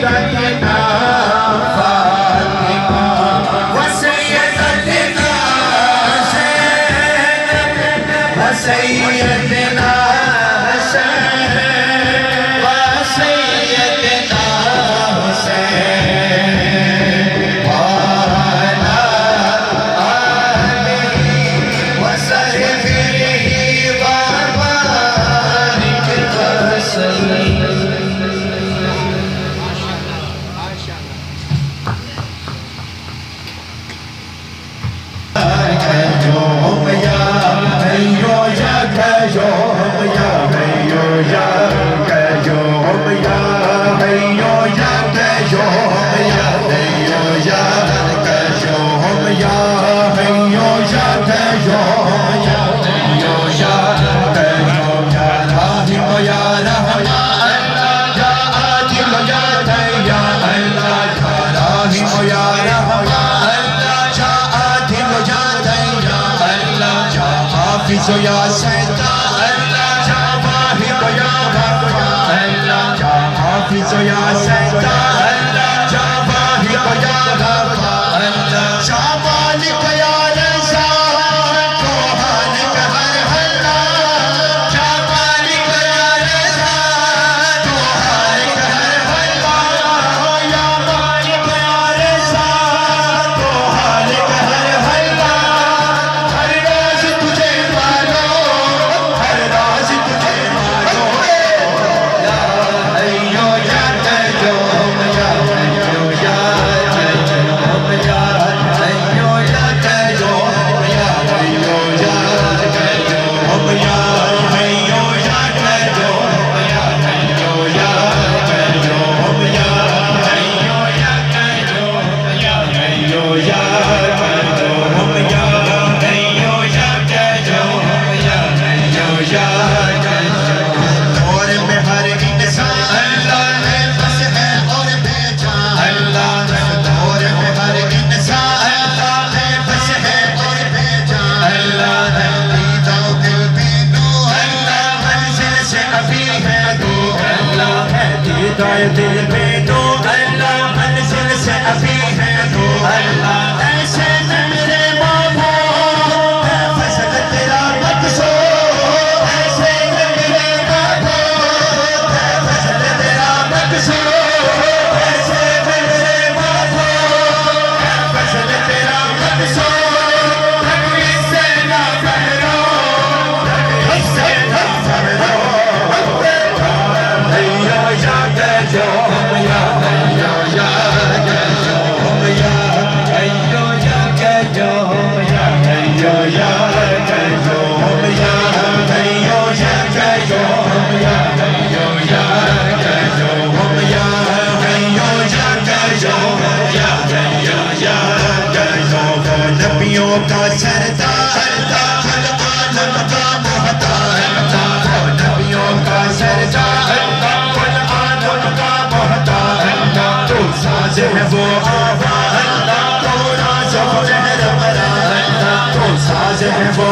सैयदना फातिमा व सैयदना ज़ैनब व सैयदना हसन व सैयदना हुसैन व अला आलिहि व सहबिहि व बारिक वसल्लम। So ya Sayyida Allah ya Wahid ya Ghaffar Allah ya Hafiz ya Sayyida Allah ya Wahid ya Ghaffar Allah ya Malik ya Razzaq Khalik har halla ya Malik ya Razzaq Khalik har halla ya Malik ya Razzaq Khalik har halla हर रोज तुझे मानो हर रोज तुझे मानो या अय्यो या कय्यूम या अय्यो या कय्यूम या अय्यो या कय्यूम या अय्यो या कय्यूम या अय्यो या कय्यूम या अय्यो या कय्यूम या अय्यो या कय्यूम या अय्यो या दिल में तो अल्लाह मंजिल से अभी है तो अल्लाह ऐसे मेरे बाबू फसल तेरा बख्शो ऐसे मेरे बाबू फसल तेरा बख्शो ऐसे मेरे बाबू फसल तेरा बख्शो इससे ना बहरो इससे ना बहरो नबियों का सरदार आलम का मोहतार नबियों का सरदार आलम का मोहतार तो साज़ है वो आवाज़ तो राज़ है रहमत तो साज़ है वो